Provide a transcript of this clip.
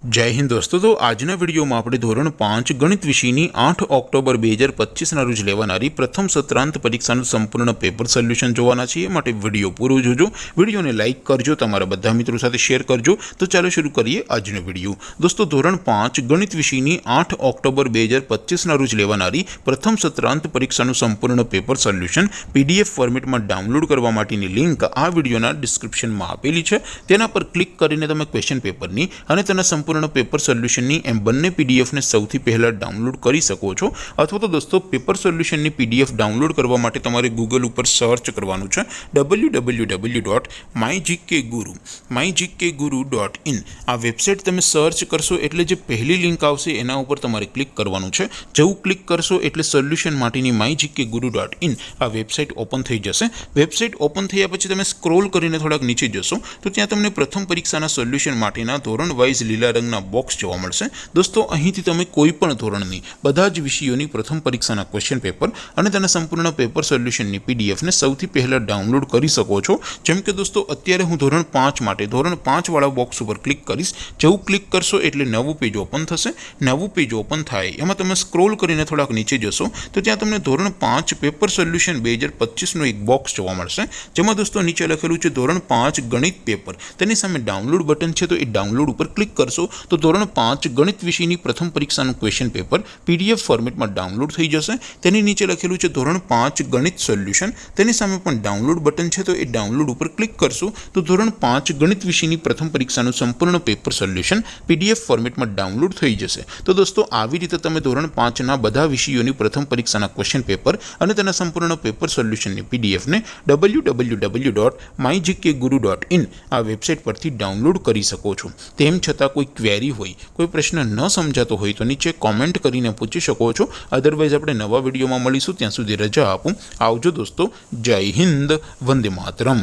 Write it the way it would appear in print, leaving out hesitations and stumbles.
जय हिंद दोस्तों। तो आजना विडियो में આપણે ધોરણ 5 ગણિત વિષયની 8 ઓક્ટોબર 2025 ના રોજ લેવાનારી પ્રથમ સત્રાંત પરીક્ષાનું સંપૂર્ણ પેપર સોલ્યુશન જોવાના છીએ। માટે વિડિયો પૂરો જોજો, વિડિયોને લાઈક કરજો, તમારા બધા મિત્રો સાથે શેર કરજો। તો ચાલો શરૂ કરીએ આજનો વિડિયો। દોસ્તો ધોરણ 5 ગણિત વિષયની 8 ઓક્ટોબર 2025 ના રોજ લેવાનારી પ્રથમ સત્રાંત પરીક્ષાનું સંપૂર્ણ પેપર સોલ્યુશન પીડીએફ ફોર્મેટમાં ડાઉનલોડ કરવા માટેની લિંક આ વિડિયોના ડિસ્ક્રિપ્શનમાં આપેલી છે। તેના પર ક્લિક કરીને તમે ક્વેશ્ચન પેપરની અને તેના સંપૂર્ણ पेपर सोल्यूशन एम बने पीडीएफ ने सौथी पहला डाउनलॉड करी सको छो। अथवा तो दोस्तों पेपर सोल्यूशन पीडीएफ डाउनलॉड करवा माटे तमारे गूगल पर सर्च करवानुं छे www.mygkguru.in आ वेबसाइट तमे सर्च करशो एटले जे पहली लिंक आवशे एना उपर तमारे क्लिक करवानुं छे। जेवुं क्लिक करशो एटले सोल्यूशन माटेनी mygkguru.in आ वेबसाइट ओपन थई जशे। वेबसाइट ओपन थया पछी तमे स्क्रॉल करीने थोड़ाक नीचे जशो तो त्यां तमने प्रथम परीक्षाना सोल्यूशन माटेना धोरण वाइज लीला रंगना बॉक्स जोवा मळशे। दोस्तों અહીંથી તમે કોઈપણ ધોરણની બધા જ વિષયોની પ્રથમ પરીક્ષાના ક્વેશ્ચન પેપર અને તેના સંપૂર્ણ પેપર સોલ્યુશનની પીડીએફ ને સૌથી પહેલા ડાઉનલોડ કરી શકો છો। જેમ કે દોસ્તો અત્યારે હું ધોરણ 5 માટે ધોરણ 5 વાળા બોક્સ ઉપર ક્લિક કરીશ। જેવું ક્લિક કરશો એટલે નવું પેજ ઓપન થશે। નવું પેજ ઓપન થાય એમાં તમે સ્ક્રોલ કરીને થોડાક નીચે જશો તો ત્યાં તમને ધોરણ 5 પેપર સોલ્યુશન 2025 નો એક બોક્સ જોવા મળશે। જેમાં દોસ્તો નીચે લખેલું છે ધોરણ 5 ગણિત પેપર, તેની સામે ડાઉનલોડ બટન છે તો એ ડાઉનલોડ ઉપર ક્લિક करशो तो धोरण 5 गणित विषयनी प्रथम परीक्षाનું क्वेश्चन पेपर पीडीएफ फॉर्मेट में डाउनलॉड थई जशे। तेनी नीचे लखेलुं छे धोरण 5 गणित सोल्यूशन, तेनी सामे पण डाउनलॉड बटन छे तो ए डाउनलॉड पर क्लिक करशो तो धोरण 5 गणित विषयनी प्रथम परीक्षाનું संपूर्ण पेपर सोल्यूशन पीडीएफ फॉर्मेट में डाउनलॉड थई जशे। तो दोस्तों આવી રીતે તમે ધોરણ 5 ના બધા વિષયોની પ્રથમ પરીક્ષાના ક્વેશ્ચન પેપર અને તેના સંપૂર્ણ પેપર સોલ્યુશનની પીડીએફ ને www.mygkguru.in આ વેબસાઇટ પરથી ડાઉનલોડ કરી શકો છો। તેમ છતાં कोई क्वेरी होय, कोई प्रश्न न समझातो होय तो नीचे कॉमेंट करीने पूछी शको छो। अदरवाइज आपणे नवा विडियोमां मळीशुं, त्यां सुधी रजा आपो। आवजो दोस्तों। जय हिंद, वंदे मातरम।